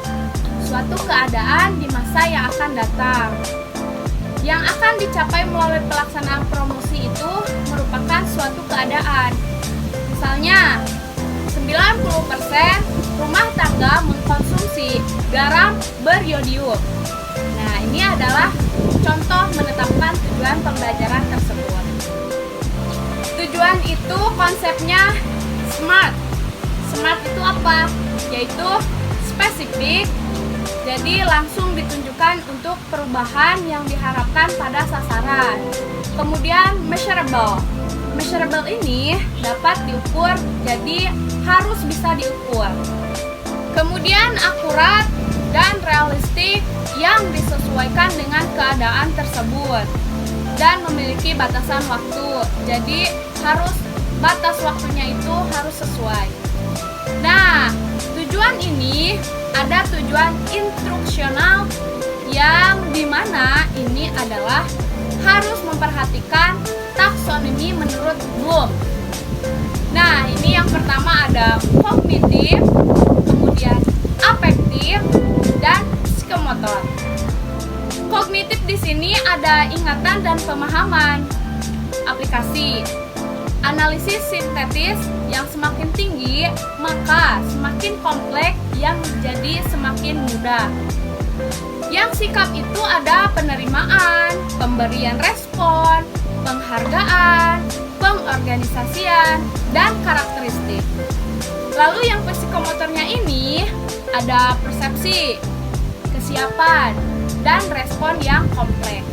suatu keadaan di masa yang akan datang. Yang akan dicapai melalui pelaksanaan promosi itu merupakan suatu keadaan. Misalnya, 90% rumah tangga mengkonsumsi garam beriodium. Nah, ini adalah contoh menetapkan tujuan pembelajaran tersebut. Tujuan itu konsepnya SMART. SMART itu apa? Yaitu spesifik, jadi langsung ditunjukkan untuk perubahan yang diharapkan pada sasaran. Kemudian measurable. Measurable ini dapat diukur, jadi harus bisa diukur. Kemudian akurat dan realistik yang disesuaikan dengan keadaan tersebut dan memiliki batasan waktu. Jadi batas waktunya itu harus sesuai. Nah, tujuan ini ada tujuan instruksional yang dimana ini adalah harus memperhatikan taksonomi menurut Bloom. Nah, ini yang pertama ada kognitif, kemudian afektif, dan psikomotor. Kognitif di sini ada ingatan dan pemahaman, aplikasi, analisis sintetis yang semakin tinggi, maka semakin kompleks yang jadi semakin mudah. Yang sikap itu ada penerimaan, pemberian respon, penghargaan, pengorganisasian, dan karakteristik. Lalu yang psikomotornya ini ada persepsi, kesiapan, dan respon yang kompleks.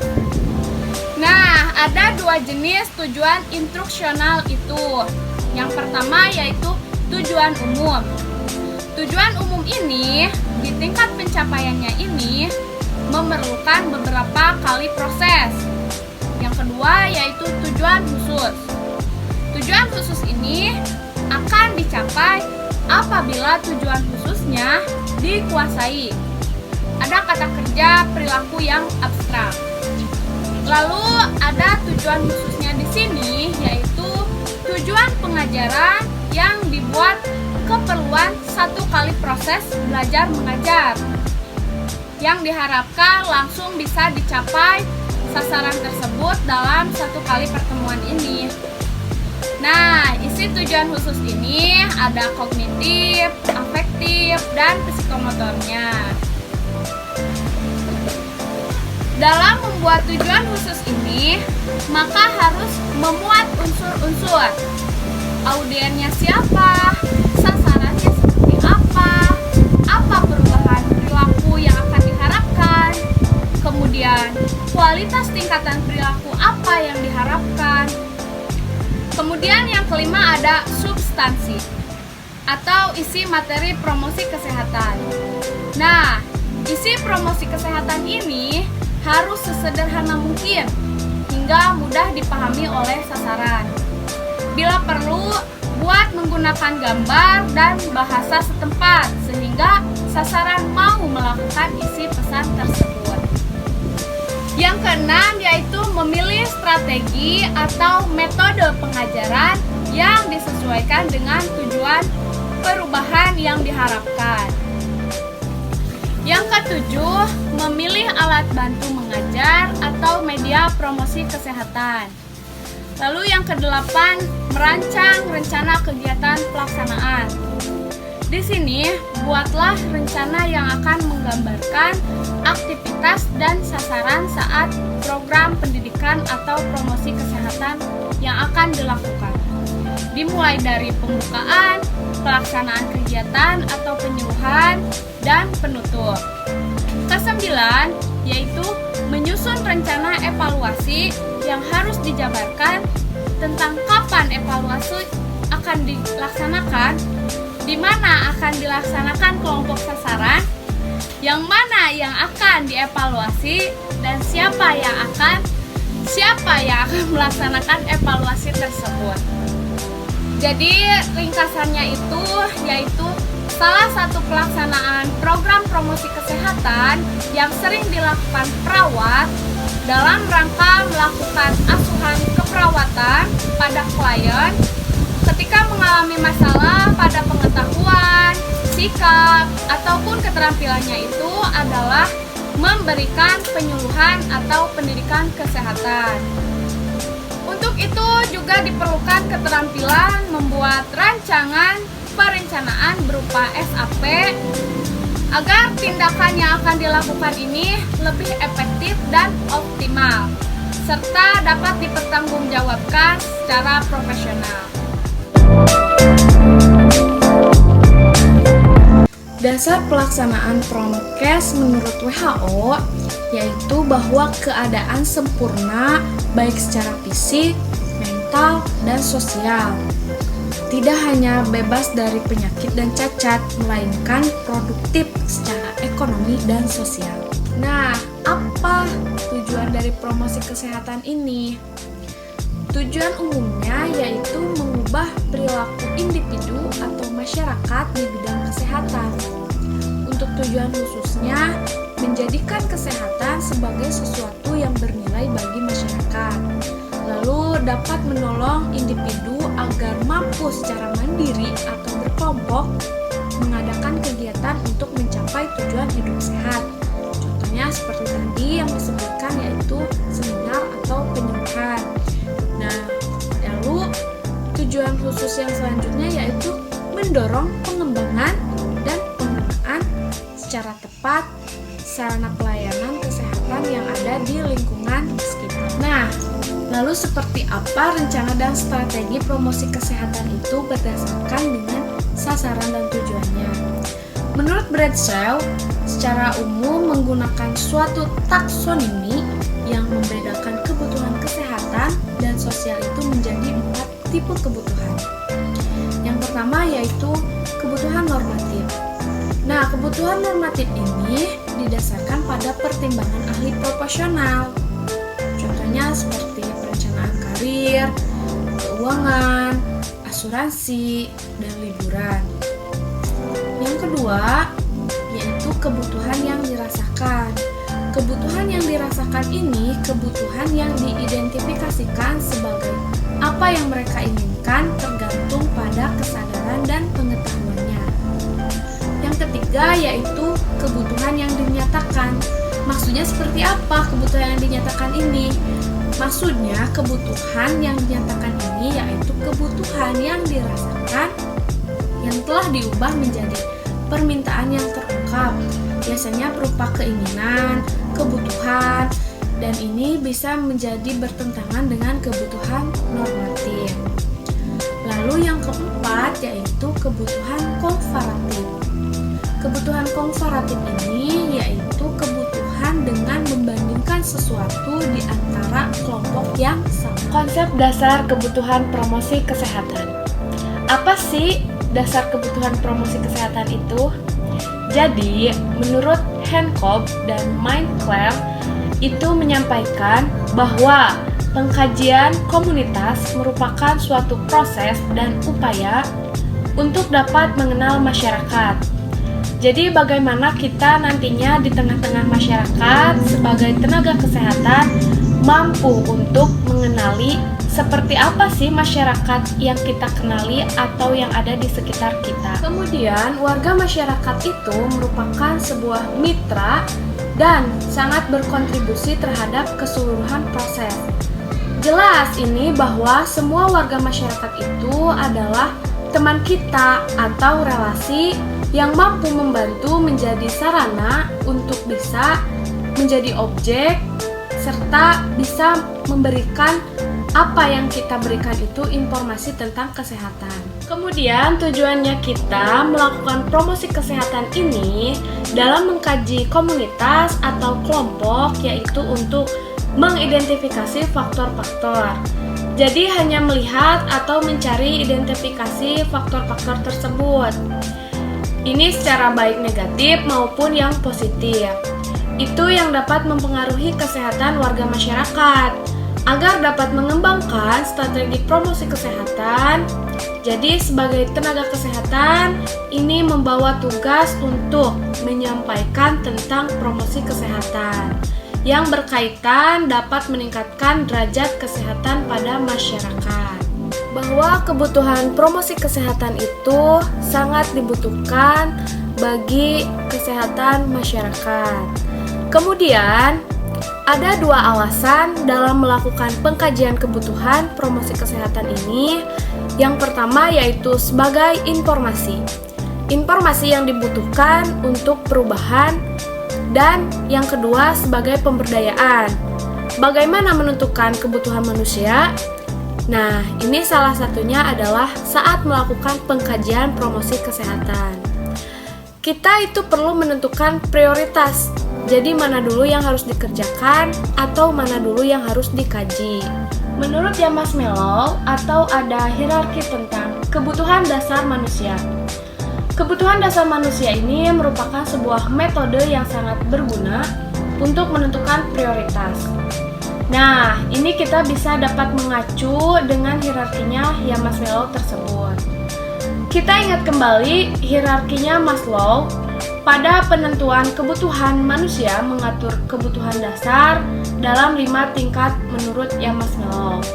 Nah, ada dua jenis tujuan instruksional itu. Yang pertama yaitu tujuan umum. Tujuan umum ini di tingkat pencapaiannya ini memerlukan beberapa kali proses. Yang kedua yaitu tujuan khusus. Tujuan khusus ini akan dicapai apabila tujuan khususnya dikuasai. Ada kata kerja perilaku yang abstrak. Lalu ada tujuan khususnya di sini yaitu tujuan pengajaran yang dibuat keperluan satu kali proses belajar mengajar yang diharapkan langsung bisa dicapai sasaran tersebut dalam satu kali pertemuan ini. Nah, isi tujuan khusus ini ada kognitif, afektif, dan psikomotornya. Dalam membuat tujuan khusus ini, maka harus memuat unsur-unsur. Audiennya siapa? Sasarannya seperti apa? Apa perubahan perilaku yang akan diharapkan? Kemudian, kualitas tingkatan perilaku apa yang diharapkan? Kemudian yang kelima ada substansi atau isi materi promosi kesehatan. Nah, isi promosi kesehatan ini harus sesederhana mungkin hingga mudah dipahami oleh sasaran. Bila perlu, buat menggunakan gambar dan bahasa setempat sehingga sasaran mau melakukan isi pesan tersebut. Yang keenam yaitu memilih strategi atau metode pengajaran yang disesuaikan dengan tujuan perubahan yang diharapkan. Yang ketujuh, memilih alat bantu mengajar atau media promosi kesehatan. Lalu yang kedelapan, merancang rencana kegiatan pelaksanaan. Di sini, buatlah rencana yang akan menggambarkan aktivitas dan sasaran saat program pendidikan atau promosi kesehatan yang akan dilakukan. Dimulai dari pembukaan, pelaksanaan kegiatan atau penyuluhan, dan penutup. Kesembilan, yaitu menyusun rencana evaluasi yang harus dijabarkan tentang kapan evaluasi akan dilaksanakan, di mana akan dilaksanakan kelompok sasaran, yang mana yang akan dievaluasi, dan siapa yang akan melaksanakan evaluasi tersebut. Jadi ringkasannya itu yaitu salah satu pelaksanaan program promosi kesehatan yang sering dilakukan perawat dalam rangka melakukan asuhan keperawatan pada klien ketika mengalami masalah pada pengetahuan, sikap, ataupun keterampilannya itu adalah memberikan penyuluhan atau pendidikan kesehatan. Untuk itu juga diperlukan keterampilan membuat rancangan perencanaan berupa SAP agar tindakan yang akan dilakukan ini lebih efektif dan optimal serta dapat dipertanggungjawabkan secara profesional. Dasar pelaksanaan prokes menurut WHO yaitu bahwa keadaan sempurna baik secara fisik, mental, dan sosial. Tidak hanya bebas dari penyakit dan cacat, melainkan produktif secara ekonomi dan sosial. Nah, apa tujuan dari promosi kesehatan ini? Tujuan umumnya yaitu mengubah perilaku individu atau masyarakat di bidang kesehatan. Untuk tujuan khususnya, menjadikan kesehatan sebagai sesuatu yang bernilai bagi masyarakat. Lalu dapat menolong individu agar mampu secara mandiri atau berkelompok mengadakan kegiatan untuk mencapai tujuan hidup sehat. Contohnya seperti tadi yang disebutkan yaitu seminar atau penyuluhan. Nah, lalu tujuan khusus yang selanjutnya yaitu mendorong pengembangan dan penggunaan secara tepat sarana pelayanan kesehatan yang ada di lingkungan sekitar. Nah, lalu seperti apa rencana dan strategi promosi kesehatan itu berdasarkan dengan sasaran dan tujuannya? Menurut Bradshaw, secara umum menggunakan suatu taksonomi yang membedakan kebutuhan kesehatan dan sosial itu menjadi 4 tipe kebutuhan. Yang pertama yaitu kebutuhan normatif. Nah, kebutuhan normatif ini didasarkan pada pertimbangan ahli profesional. Contohnya seperti perencanaan karir, keuangan, asuransi, dan liburan. Yang kedua, yaitu kebutuhan yang dirasakan. Kebutuhan yang dirasakan ini kebutuhan yang diidentifikasikan sebagai apa yang mereka inginkan tergantung pada kesadaran dan pengetahuannya. Yang ketiga, yaitu kebutuhan yang dinyatakan. Maksudnya seperti apa kebutuhan yang dinyatakan ini? Maksudnya kebutuhan yang dinyatakan ini yaitu kebutuhan yang dirasakan yang telah diubah menjadi permintaan yang terungkap. Biasanya berupa keinginan, kebutuhan, dan ini bisa menjadi bertentangan dengan kebutuhan normatif. Lalu yang keempat yaitu kebutuhan komparatif. Kebutuhan komparatif ini yaitu kebutuhan dengan membandingkan sesuatu di antara kelompok yang sama. Konsep dasar kebutuhan promosi kesehatan. Apa sih dasar kebutuhan promosi kesehatan itu? Jadi, menurut Hancock dan Mindclair itu menyampaikan bahwa pengkajian komunitas merupakan suatu proses dan upaya untuk dapat mengenal masyarakat. Jadi bagaimana kita nantinya di tengah-tengah masyarakat sebagai tenaga kesehatan mampu untuk mengenali seperti apa sih masyarakat yang kita kenali atau yang ada di sekitar kita. Kemudian warga masyarakat itu merupakan sebuah mitra dan sangat berkontribusi terhadap keseluruhan proses. Jelas ini bahwa semua warga masyarakat itu adalah teman kita atau relasi yang mampu membantu menjadi sarana untuk bisa menjadi objek serta bisa memberikan apa yang kita berikan itu informasi tentang kesehatan. Kemudian tujuannya kita melakukan promosi kesehatan ini dalam mengkaji komunitas atau kelompok yaitu untuk mengidentifikasi faktor-faktor. Jadi hanya melihat atau mencari identifikasi faktor-faktor tersebut. Ini secara baik negatif maupun yang positif. itu yang dapat mempengaruhi kesehatan warga masyarakat. Agar dapat mengembangkan strategi promosi kesehatan, jadi sebagai tenaga kesehatan, ini membawa tugas untuk menyampaikan tentang promosi kesehatan yang berkaitan dapat meningkatkan derajat kesehatan pada masyarakat. Bahwa kebutuhan promosi kesehatan itu sangat dibutuhkan bagi kesehatan masyarakat. Kemudian, ada dua alasan dalam melakukan pengkajian kebutuhan promosi kesehatan ini. Yang pertama yaitu sebagai informasi. Informasi yang dibutuhkan untuk perubahan, dan yang kedua sebagai pemberdayaan. Bagaimana menentukan kebutuhan manusia? Nah, ini salah satunya adalah saat melakukan pengkajian promosi kesehatan. Kita itu perlu menentukan prioritas. Jadi mana dulu yang harus dikerjakan atau mana dulu yang harus dikaji. Menurut Jan Marshmallow atau ada hierarki tentang kebutuhan dasar manusia. Kebutuhan dasar manusia ini merupakan sebuah metode yang sangat berguna untuk menentukan prioritas. Nah, ini kita bisa dapat mengacu dengan hierarkinya Jan Marshmallow tersebut. Kita ingat kembali hierarkinya Maslow. Pada penentuan kebutuhan manusia mengatur kebutuhan dasar dalam 5 tingkat menurut Jan Marshmallow.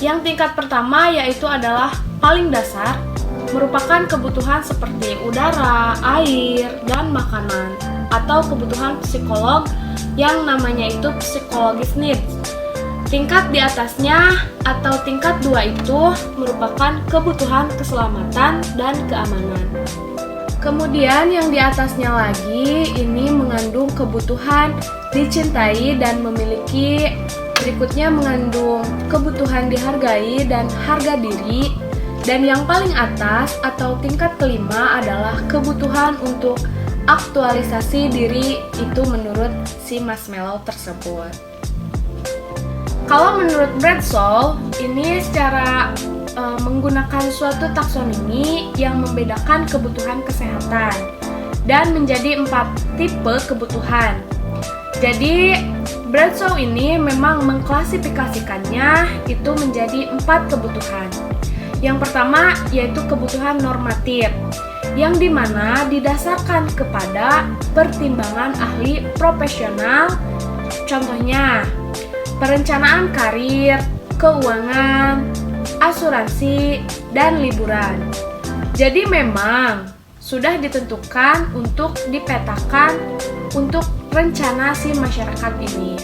Yang tingkat pertama yaitu adalah paling dasar, merupakan kebutuhan seperti udara, air, dan makanan, atau kebutuhan psikolog yang namanya itu psychological needs. Tingkat di atasnya atau tingkat 2 itu merupakan kebutuhan keselamatan dan keamanan. Kemudian yang di atasnya lagi ini mengandung kebutuhan dicintai dan memiliki. Berikutnya mengandung kebutuhan dihargai dan harga diri. Dan yang paling atas atau tingkat kelima adalah kebutuhan untuk aktualisasi diri, itu menurut si Marshmallow tersebut. Kalau menurut Bradshaw, ini secara menggunakan suatu taksonomi yang membedakan kebutuhan kesehatan dan menjadi 4 tipe kebutuhan. Jadi Bradshaw ini memang mengklasifikasikannya itu menjadi 4 kebutuhan. Yang pertama yaitu kebutuhan normatif, yang dimana didasarkan kepada pertimbangan ahli profesional. Contohnya perencanaan karir, keuangan, asuransi, dan liburan. Jadi memang sudah ditentukan untuk dipetakan untuk rencana si masyarakat ini.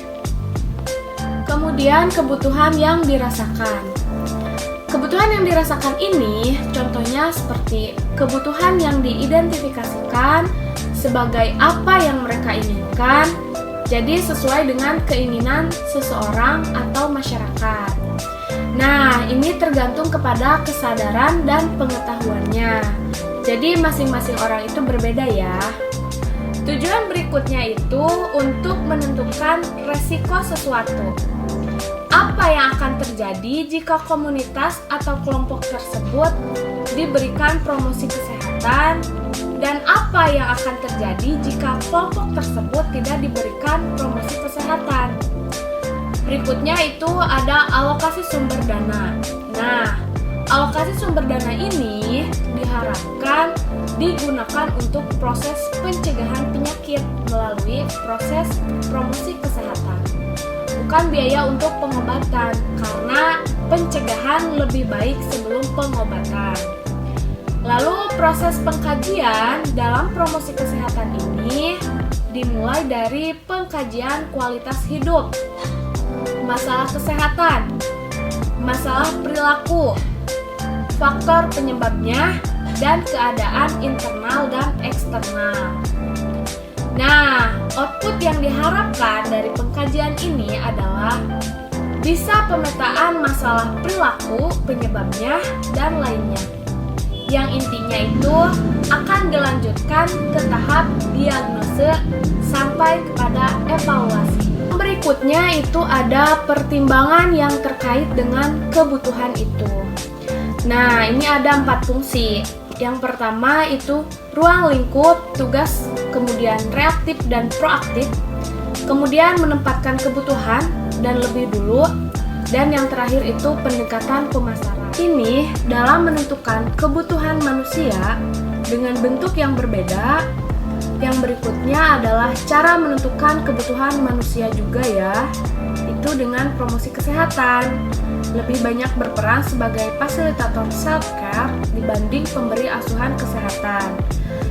Kemudian kebutuhan yang dirasakan. Kebutuhan yang dirasakan ini contohnya seperti kebutuhan yang diidentifikasikan sebagai apa yang mereka inginkan, jadi sesuai dengan keinginan seseorang atau masyarakat. Nah, ini tergantung kepada kesadaran dan pengetahuannya. Jadi masing-masing orang itu berbeda ya. Tujuan berikutnya itu untuk menentukan resiko sesuatu. Apa yang akan terjadi jika komunitas atau kelompok tersebut diberikan promosi kesehatan, dan apa yang akan terjadi jika kelompok tersebut tidak diberikan promosi kesehatan. Berikutnya itu ada alokasi sumber dana. Nah, alokasi sumber dana ini diharapkan digunakan untuk proses pencegahan penyakit melalui proses promosi kesehatan. Bukan biaya untuk pengobatan, karena pencegahan lebih baik sebelum pengobatan. Lalu proses pengkajian dalam promosi kesehatan ini dimulai dari pengkajian kualitas hidup, masalah kesehatan, masalah perilaku, faktor penyebabnya, dan keadaan internal dan eksternal. Nah, output yang diharapkan dari pengkajian ini adalah bisa pemetaan masalah perilaku, penyebabnya, dan lainnya. Yang intinya itu akan dilanjutkan ke tahap diagnose sampai kepada evaluasi. Berikutnya itu ada pertimbangan yang terkait dengan kebutuhan itu. Nah, ini ada 4 fungsi. Yang pertama itu ruang lingkup, tugas, kemudian reaktif dan proaktif, kemudian menempatkan kebutuhan dan lebih dulu, dan yang terakhir itu pendekatan pemasaran. Ini dalam menentukan kebutuhan manusia dengan bentuk yang berbeda. Yang berikutnya adalah cara menentukan kebutuhan manusia juga ya, itu dengan promosi kesehatan. Lebih banyak berperan sebagai fasilitator self-care dibanding pemberi asuhan kesehatan.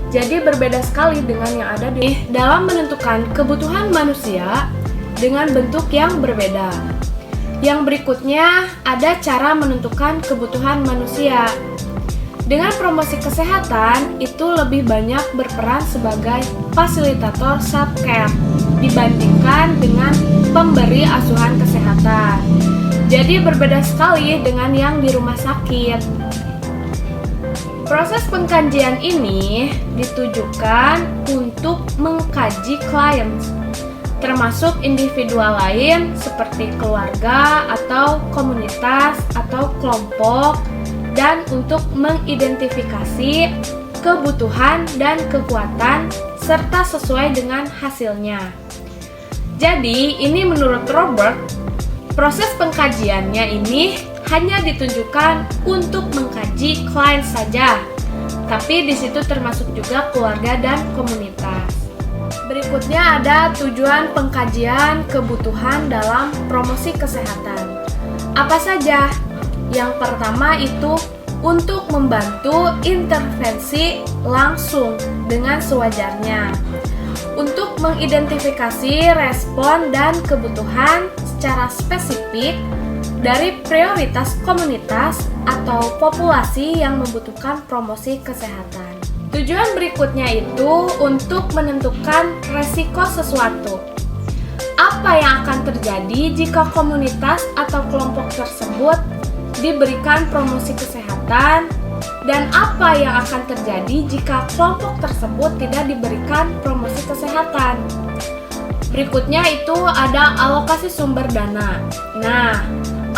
Jadi berbeda sekali dengan yang ada di dalam menentukan kebutuhan manusia dengan bentuk yang berbeda. Yang berikutnya ada cara menentukan kebutuhan manusia. Dengan promosi kesehatan itu lebih banyak berperan sebagai fasilitator self-care dibandingkan dengan pemberi asuhan kesehatan. Jadi berbeda sekali dengan yang di rumah sakit. Proses pengkajian ini ditujukan untuk mengkaji klien, termasuk individual lain seperti keluarga atau komunitas atau kelompok, dan untuk mengidentifikasi kebutuhan dan kekuatan serta sesuai dengan hasilnya. Jadi ini menurut Robert, proses pengkajiannya ini hanya ditunjukkan untuk mengkaji klien saja, tapi di situ termasuk juga keluarga dan komunitas. Berikutnya ada tujuan pengkajian kebutuhan dalam promosi kesehatan. Apa saja? Yang pertama itu untuk membantu intervensi langsung dengan sewajarnya, untuk mengidentifikasi respon dan kebutuhan secara spesifik dari prioritas komunitas atau populasi yang membutuhkan promosi kesehatan. Tujuan berikutnya itu untuk menentukan resiko sesuatu. Apa yang akan terjadi jika komunitas atau kelompok tersebut diberikan promosi kesehatan, dan apa yang akan terjadi jika kelompok tersebut tidak diberikan promosi kesehatan. Berikutnya itu ada alokasi sumber dana. Nah,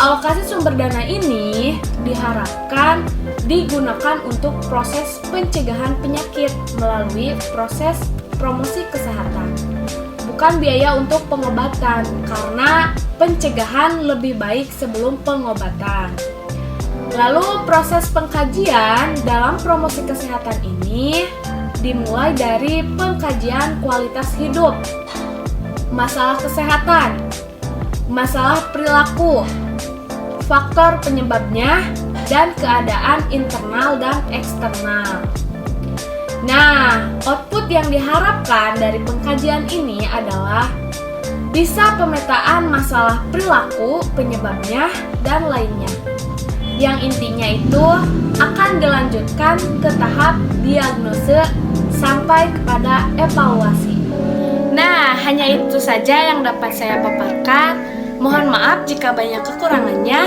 alokasi sumber dana ini diharapkan digunakan untuk proses pencegahan penyakit melalui proses promosi kesehatan, bukan biaya untuk pengobatan, karena pencegahan lebih baik sebelum pengobatan. Lalu proses pengkajian dalam promosi kesehatan ini dimulai dari pengkajian kualitas hidup, masalah kesehatan, masalah perilaku, faktor penyebabnya, dan keadaan internal dan eksternal. Nah, output yang diharapkan dari pengkajian ini adalah bisa pemetaan masalah perilaku, penyebabnya, dan lainnya. Yang intinya itu akan dilanjutkan ke tahap diagnose sampai kepada evaluasi. Nah, hanya itu saja yang dapat saya paparkan. Mohon maaf jika banyak kekurangannya.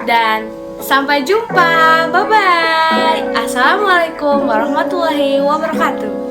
Dan sampai jumpa. Bye-bye. Assalamualaikum warahmatullahi wabarakatuh.